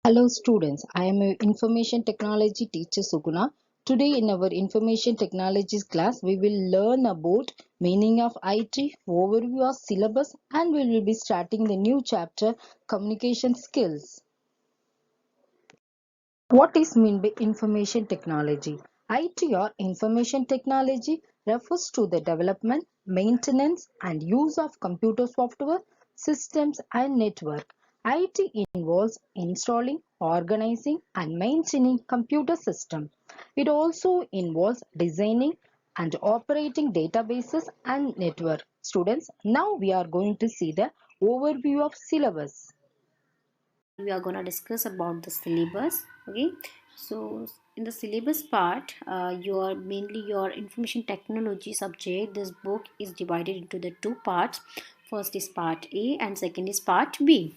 Hello students, I am a information technology teacher Suguna. Today in our information technologies class we will learn about meaning of IT, overview of syllabus and we will be starting the new chapter communication skills. What is mean by information technology? IT or information technology refers to the development, maintenance and use of computer software, systems and network. IT involves installing, organizing and maintaining computer systems. It also involves designing and operating databases and network. Students, now we are going to see the overview of syllabus. We are going to discuss about the syllabus. Okay, so in the syllabus part, your mainly your information technology subject, this book is divided into the two parts. First is part A and second is part B.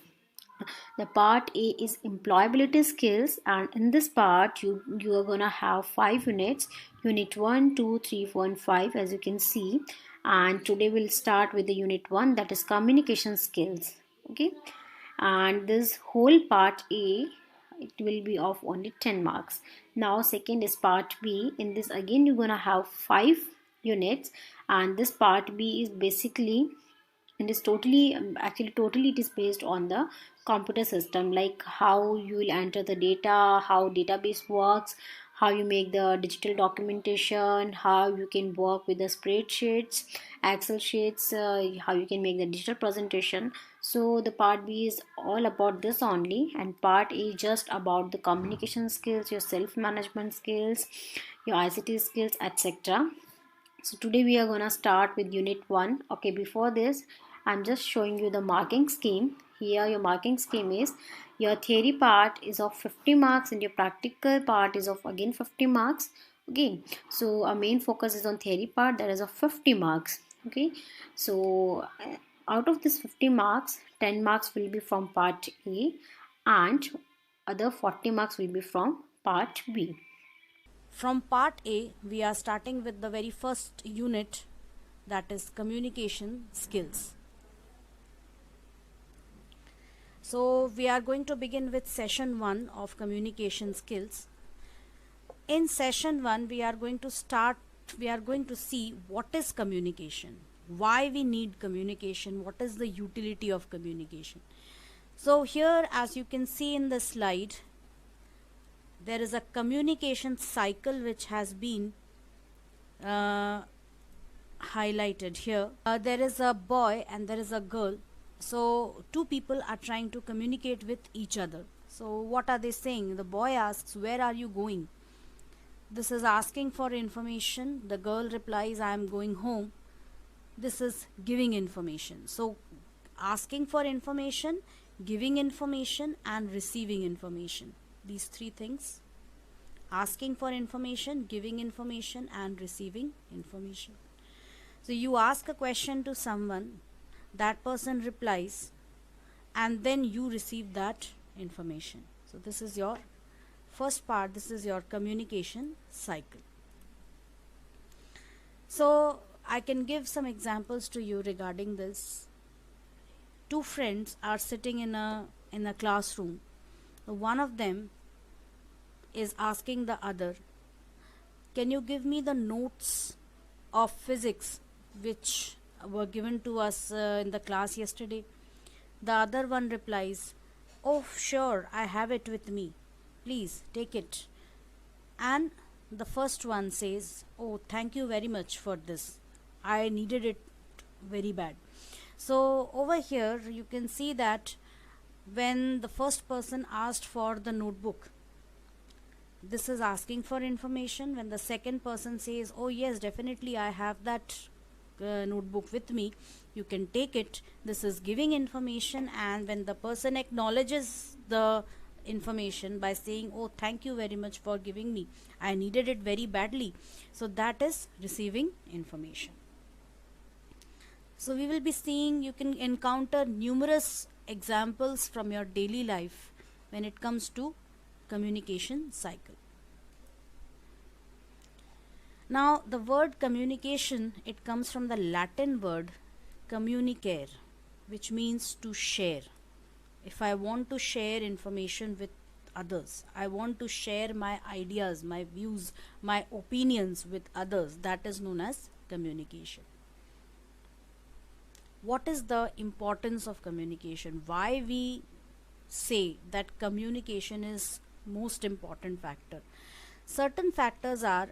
The part A is employability skills, and in this part you are gonna have 5 units: unit 1, 2, 3, 4 and 5, as you can see. And today we'll start with the unit 1, that is communication skills. Okay, and this whole part A, it will be of only 10 marks. Now second is part B. In this again you're gonna have 5 units, and this part B is basically, it is totally actually totally it is based on the computer system, like how you will enter the data, how database works, how you make the digital documentation, how you can work with the spreadsheets, excel sheets, how you can make the digital presentation. So the part B is all about this only, and part A is just about the communication skills, your self management skills, your ICT skills, etc. So today we are gonna start with unit 1. Okay, before this I'm just showing you the marking scheme. Here your marking scheme is, your theory part is of 50 marks and your practical part is of again 50 marks. Okay, so our main focus is on theory part, that is of 50 marks. Okay, so out of this 50 marks, 10 marks will be from part A and other 40 marks will be from part B. From part A, we are starting with the very first unit, that is communication skills. So, we are going to begin with session 1 of communication skills. In session 1, we are going to see what is communication, why we need communication, what is the utility of communication. So, here, as you can see in the slide, there is a communication cycle which has been uh, highlighted here. There is a boy and there is a girl. So, two people are trying to communicate with each other. So, what are they saying? The boy asks, "Where are you going?" This is asking for information. The girl replies, "I am going home." This is giving information. So, asking for information, giving information, and receiving information. These three things: asking for information, giving information, and receiving information. So you ask a question to someone, that person replies, and then you receive that information. So this is your first part, this is your communication cycle. So I can give some examples to you regarding this. Two friends are sitting in a classroom. One of them is asking the other, "Can you give me the notes of physics which were given to us in the class yesterday?" The other one replies, "Oh, sure, I have it with me. Please take it." And the first one says, "Oh, thank you very much for this. I needed it very bad." So, over here, you can see that when the first person asked for the notebook, this is asking for information. When the second person says, "Oh yes, definitely I have that notebook with me, you can take it," this is giving information. And when the person acknowledges the information by saying, "Oh, thank you very much for giving me, I needed it very badly," so that is receiving information. So we will be seeing, you can encounter numerous examples from your daily life when it comes to communication cycle. Now the word communication, it comes from the Latin word communicare, which means to share. If I want to share information with others. I want to share my ideas, my views, my opinions with others. That is known as communication. What is the importance of communication? Why we say that communication is most important factor? Certain factors are,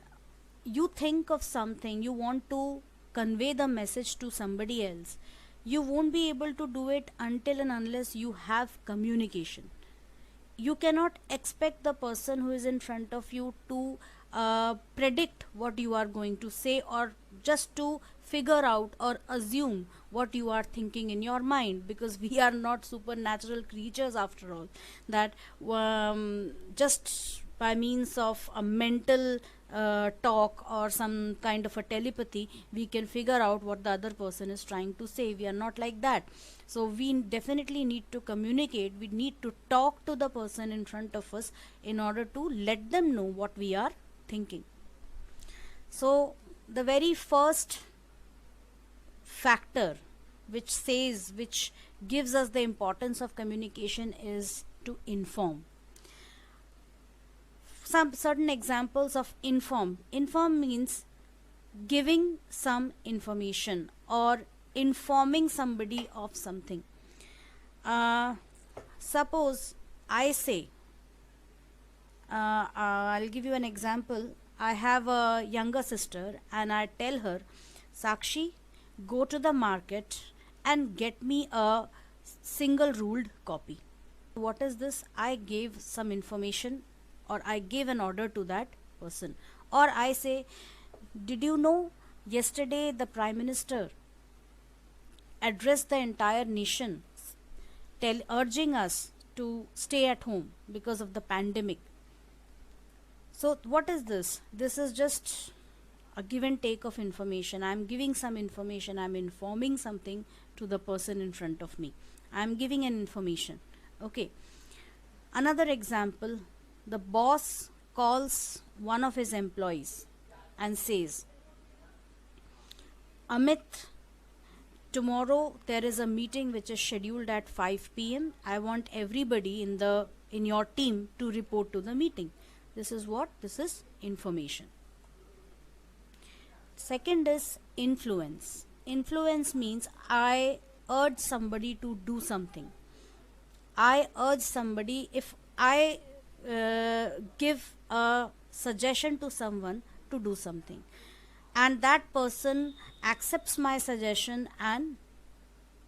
you think of something, you want to convey the message to somebody else, you won't be able to do it until and unless you have communication. You cannot expect the person who is in front of you to predict what you are going to say, or just to figure out or assume what you are thinking in your mind, because we are not supernatural creatures after all, that just by means of a mental talk or some kind of a telepathy we can figure out what the other person is trying to say. We are not like that. So we definitely need to communicate, we need to talk to the person in front of us in order to let them know what we are thinking. So the very first factor which gives us the importance of communication is to inform. Some certain examples of inform means giving some information or informing somebody of something. Suppose I say, I'll give you an example. I have a younger sister and I tell her, Sakshi, go to the market and get me a single ruled copy. What is this? I gave some information, or I gave an order to that person. Or I say, did you know yesterday the Prime Minister addressed the entire nation urging us to stay at home because of the pandemic. So what is this? This is just a give and take of information. I'm giving some information, I'm informing something to the person in front of me. I'm giving an information. Okay. Another example, the boss calls one of his employees and says, Amit, tomorrow there is a meeting which is scheduled at 5 p.m. I want everybody in your team to report to the meeting. This is what? This is information. Second is influence. Influence means I urge somebody to do something. I urge somebody, if I give a suggestion to someone to do something, and that person accepts my suggestion and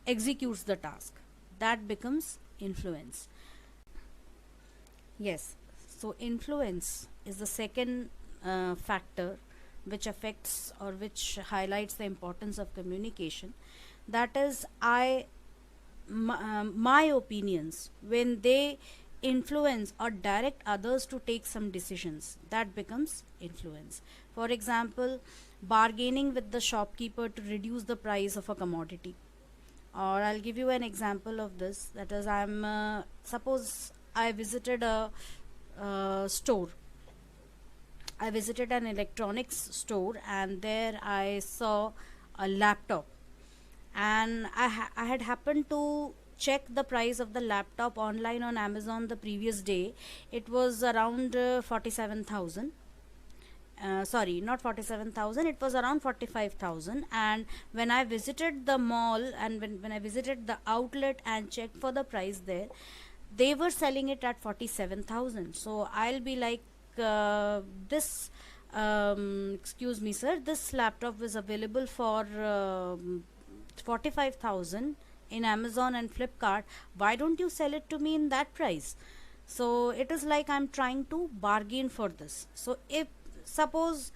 executes the task, that becomes influence. Yes, so influence is the second factor which affects or which highlights the importance of communication. That is, my opinions, when they influence or direct others to take some decisions, that becomes influence. For example, bargaining with the shopkeeper to reduce the price of a commodity. Or I'll give you an example of this. That is, suppose I visited a store. I visited an electronics store and there I saw a laptop, and I had happened to check the price of the laptop online on Amazon the previous day. It was around 47,000. Sorry, not 47,000, it was around 45,000. And when I visited the mall and when I visited the outlet and checked for the price there, they were selling it at 47,000. So I'll be like, this excuse me sir, this laptop was available for 45,000 in Amazon and Flipkart. Why don't you sell it to me in that price? So it is like I'm trying to bargain for this. So if suppose,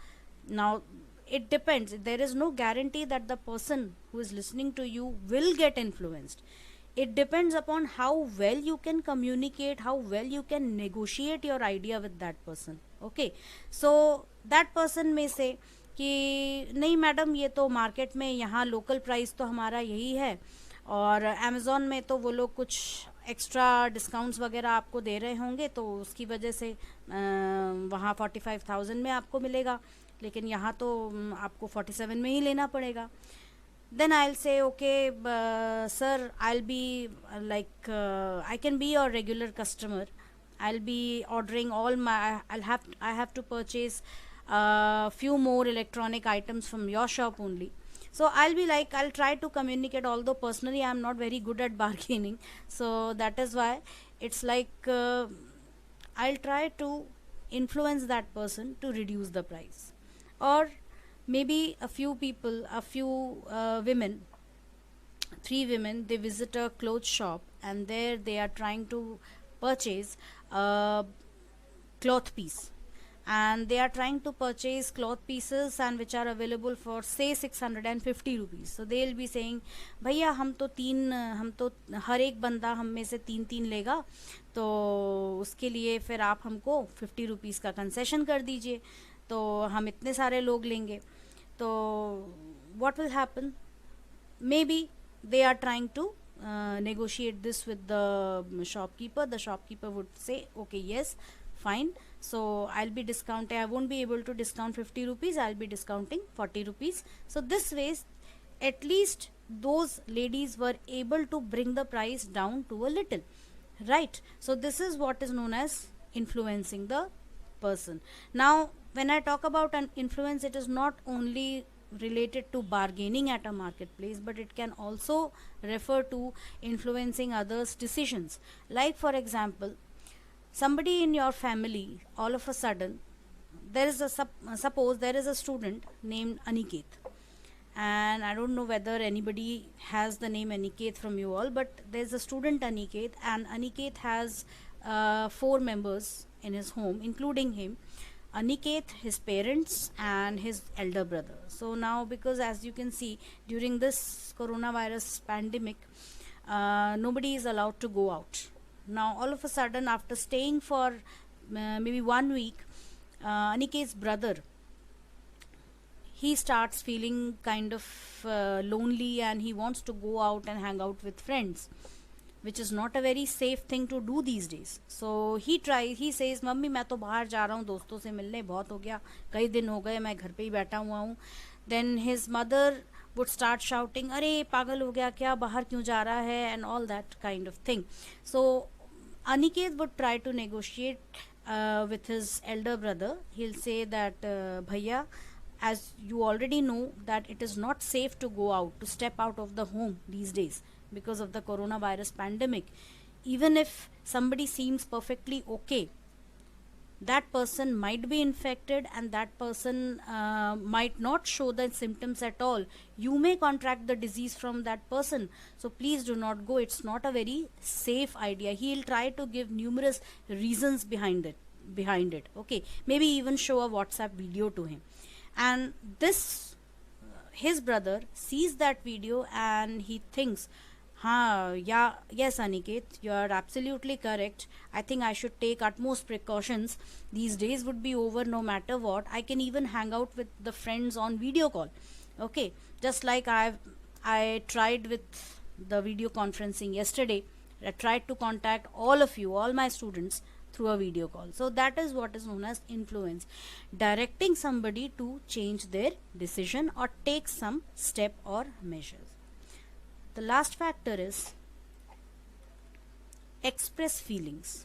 now it depends, there is no guarantee that the person who is listening to you will get influenced. It depends upon how well you can communicate, how well you can negotiate your idea with that person. Okay, so that person may say कि नहीं madam, ये तो market में यहाँ local price तो हमारा यही है, और अमेज़ॉन में तो वो लोग कुछ एक्स्ट्रा डिस्काउंट्स वगैरह आपको दे रहे होंगे, तो उसकी वजह से वहाँ 45,000 में आपको मिलेगा, लेकिन यहाँ तो आपको 47 में ही लेना पड़ेगा. Then I'll say, okay sir, I'll be like I can be your regular customer, I'll be ordering all my, I have to purchase a few more electronic items from your shop only. So I'll be like, I'll try to communicate, although personally I'm not very good at bargaining. So that is why it's like, I'll try to influence that person to reduce the price. Or maybe a few people, a few women, three women, they visit a clothes shop, and there they are trying to purchase a cloth piece, and they are trying to purchase cloth pieces and which are available for say 650 rupees. So they will be saying, भैया हम तो हर एक बंदा हम में से तीन तीन लेगा, तो उसके लिए फिर आप हमको 50 रुपीज़ का कंसेशन कर दीजिए, तो हम इतने सारे लोग लेंगे. तो what will happen? Maybe they are trying to negotiate this with the shopkeeper. The shopkeeper would say, okay, yes, fine, so I'll be discounting, I won't be able to discount 50 rupees, I'll be discounting 40 rupees. So this way, at least those ladies were able to bring the price down to a little, right? So this is what is known as influencing the person. Now when I talk about an influence, it is not only related to bargaining at a marketplace, but it can also refer to influencing others' decisions. Like for example, somebody in your family, all of a sudden, there is a suppose there is a student named Aniket, and I don't know whether anybody has the name Aniket from you all, but there's a student Aniket, and Aniket has four members in his home, including him. Aniket, his parents, and his elder brother. So now, because as you can see, during this coronavirus pandemic, nobody is allowed to go out. Now, all of a sudden, after staying for maybe 1 week, Aniket's brother, he starts feeling kind of lonely, and he wants to go out and hang out with friends, which is not a very safe thing to do these days. So he says, mummy मैं तो बाहर जा रहा हूँ दोस्तों से मिलने, बहुत हो गया, कई दिन हो गए मैं घर पे ही बैठा हुआ हूँ. Then his mother would start shouting, अरे पागल हो गया क्या, बाहर क्यों जा रहा है, and all that kind of thing. So Aniket would try to negotiate with his elder brother. He'll say that, Bhaiya, as you already know that it is not safe to go out, to step out of the home these days because of the coronavirus pandemic. Even if somebody seems perfectly okay, that person might be infected, and that person might not show the symptoms at all. You may contract the disease from that person, so please do not go, it's not a very safe idea. He'll try to give numerous reasons behind it, okay, maybe even show a WhatsApp video to him. And this, his brother sees that video and he thinks, yeah, yes, Aniket, you are absolutely correct. I think I should take utmost precautions. These days would be over no matter what. I can even hang out with the friends on video call. Okay, just like I tried with the video conferencing yesterday. I tried to contact all of you, all my students, through a video call. So that is what is known as influence, directing somebody to change their decision or take some step or measures. The last factor is express feelings.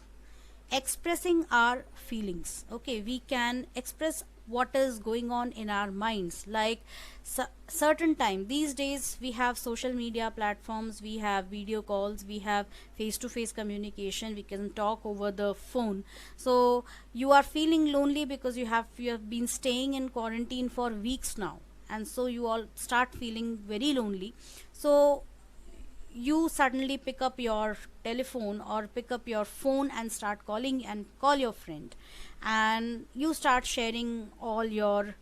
Expressing our feelings. Okay, we can express what is going on in our minds. Like certain time these days, we have social media platforms, we have video calls, we have face-to-face communication, we can talk over the phone. So you are feeling lonely because you have been staying in quarantine for weeks now, and so you all start feeling very lonely. So you suddenly pick up your telephone or pick up your phone and start calling and call your friend, and you start sharing all your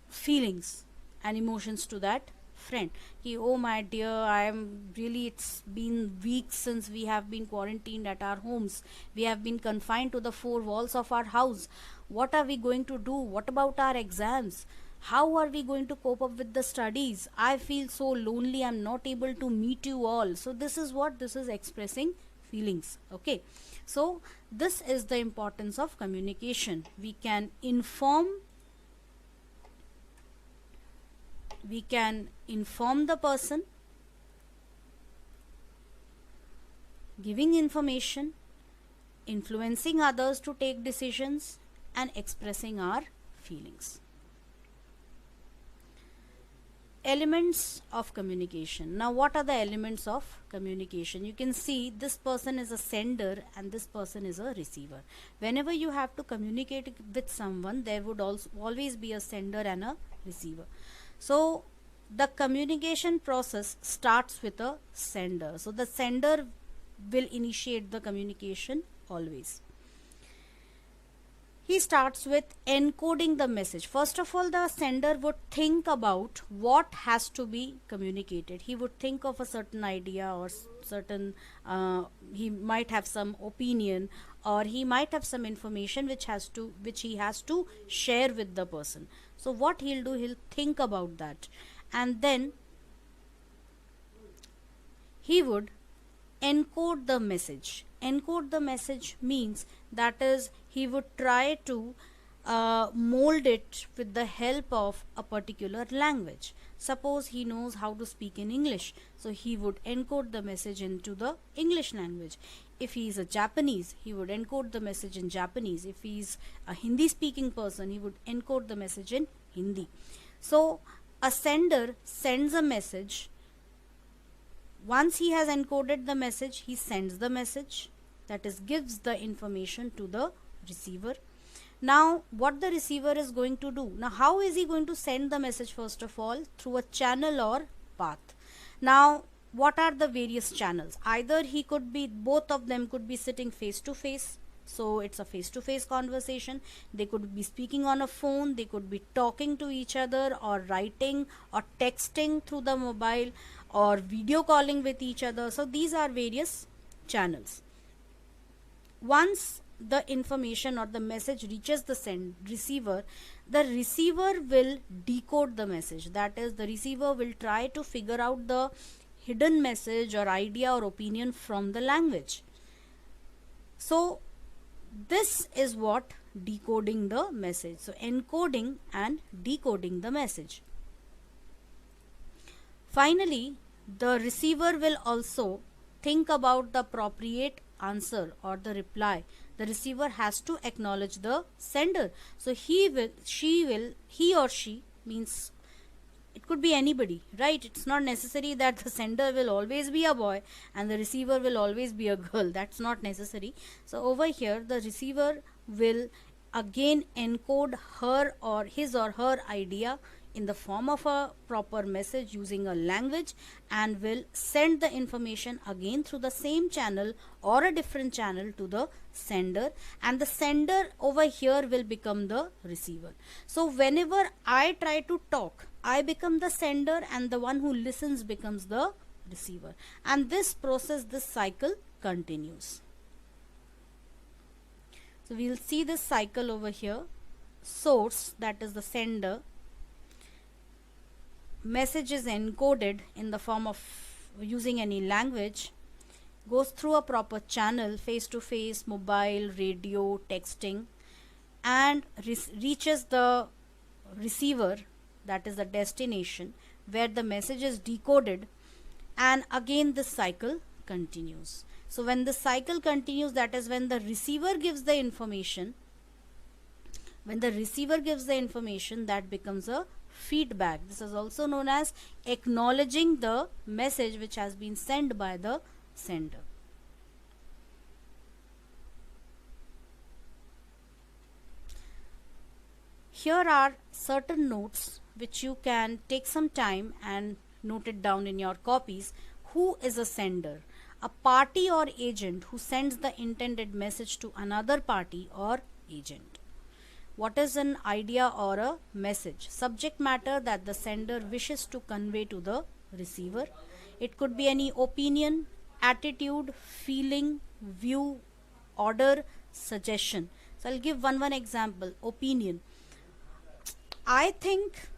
feelings and emotions to that friend. Ki, oh my dear, I am really, it's been weeks since we have been quarantined at our homes, we have been confined to the four walls of our house. What are we going to do? What about our exams? How are we going to cope up with the studies? I feel so lonely, I'm not able to meet you all. So this is expressing feelings. Okay, so this is the importance of communication. We can inform the person, giving information, influencing others to take decisions, and expressing our feelings. Elements of communication. Now, what are the elements of communication? You can see this person is a sender and this person is a receiver. Whenever you have to communicate with someone, there would also always be a sender and a receiver. So the communication process starts with a sender. So the sender will initiate the communication always. He starts with encoding the message. First of all, the sender would think about what has to be communicated. He would think of a certain idea or certain, he might have some opinion, or he might have some information which he has to share with the person. So what he'll do, he'll think about that, and then he would encode the message. Encode the message means that is, he would try to mold it with the help of a particular language. Suppose he knows how to speak in English, so he would encode the message into the English language. If he is a Japanese, he would encode the message in Japanese. If he is a Hindi speaking person, he would encode the message in Hindi. So a sender sends a message. Once he has encoded the message, he sends the message, that is, gives the information to the receiver. Now what the receiver is going to do, now how is he going to send the message? First of all, through a channel or path. Now what are the various channels? Either he could be, both of them could be sitting face to face, so it's a face to face conversation. They could be speaking on a phone, they could be talking to each other, or writing or texting through the mobile, or video calling with each other. So these are various channels. Once the information or the message reaches the receiver, the receiver will decode the message. That is, the receiver will try to figure out the hidden message or idea or opinion from the language. So this is what decoding the message. So encoding and decoding the message. Finally, the receiver will also think about the appropriate answer or the reply. The receiver has to acknowledge the sender. So he or she, means it could be anybody, right? It's not necessary that the sender will always be a boy and the receiver will always be a girl. That's not necessary. So over here, the receiver will again encode her or his or her idea in the form of a proper message using a language, and will send the information again through the same channel or a different channel to the sender, and the sender over here will become the receiver. So whenever I try to talk, I become the sender and the one who listens becomes the receiver, and this process, this cycle continues. So we'll see this cycle over here. Source, that is the sender, message is encoded in the form of using any language, goes through a proper channel, face to face, mobile, radio, texting, and reaches the receiver, that is the destination, where the message is decoded, and again this cycle continues. So when the cycle continues, that is when the receiver gives the information. When the receiver gives the information, that becomes a feedback. This is also known as acknowledging the message which has been sent by the sender. Here are certain notes which you can take some time and note it down in your copies. Who is a sender? A party or agent who sends the intended message to another party or agent. What is an idea or a message? Subject matter that the sender wishes to convey to the receiver. It could be any opinion, attitude, feeling, view, order, suggestion. So I'll give one example. Opinion. I think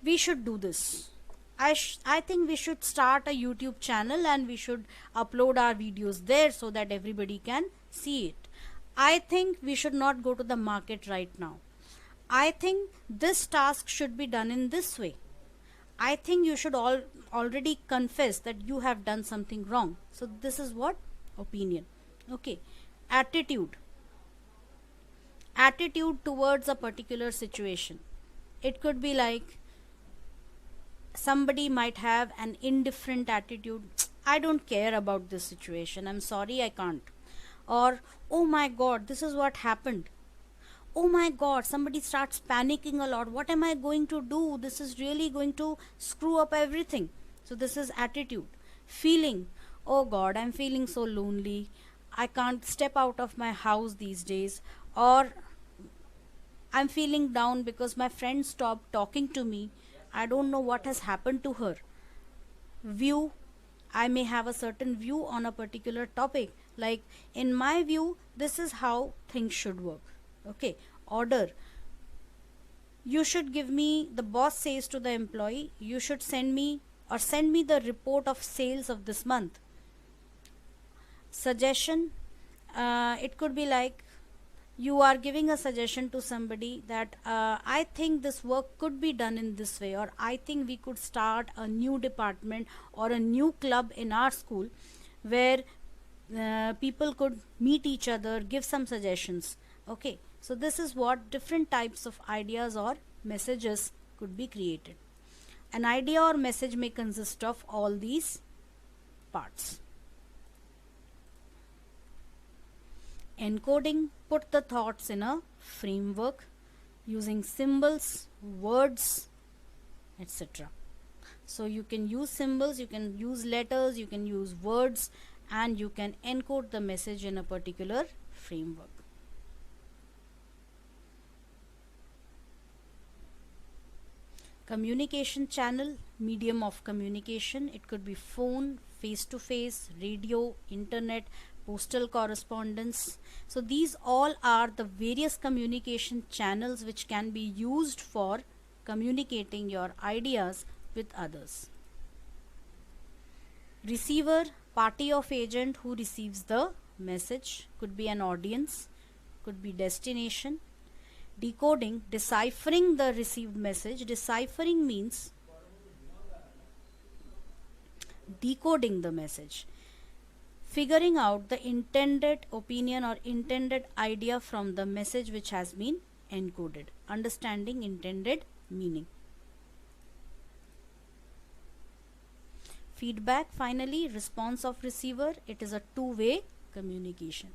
we should do this. I think we should start a YouTube channel and we should upload our videos there so that everybody can see it. I think we should not go to the market right now. I think this task should be done in this way. I think you should already confess that you have done something wrong. So this is what? Opinion. Okay. Attitude. Attitude towards a particular situation. It could be like somebody might have an indifferent attitude. I don't care about this situation. I'm sorry, I can't. Or, oh my god, this is what happened. Oh my god, somebody starts panicking a lot. What am I going to do? This is really going to screw up everything. So, this is attitude. Feeling, oh god, I'm feeling so lonely. I can't step out of my house these days. Or, I'm feeling down because my friend stopped talking to me. I don't know what has happened to her. View. I may have a certain view on a particular topic. Like, in my view, this is how things should work. Okay. Order. You should give me, the boss says to the employee, you should send me the report of sales of this month. Suggestion. It could be like, you are giving a suggestion to somebody that I think this work could be done in this way, or I think we could start a new department or a new club in our school where people could meet each other, give some suggestions. Okay, so this is what different types of ideas or messages could be created. An idea or message may consist of all these parts. Encoding. Put the thoughts in a framework using symbols, words, etc. So you can use symbols, you can use letters, you can use words, and you can encode the message in a particular framework. Communication channel, medium of communication. It could be phone, face-to-face, radio, internet, postal correspondence. So these all are the various communication channels which can be used for communicating your ideas with others. Receiver, party of agent who receives the message. Could be an audience, could be destination. Decoding, deciphering the received message. Deciphering means decoding the message, figuring out the intended opinion or intended idea from the message which has been encoded, understanding intended meaning. Feedback, finally, response of receiver. It is a two-way communication.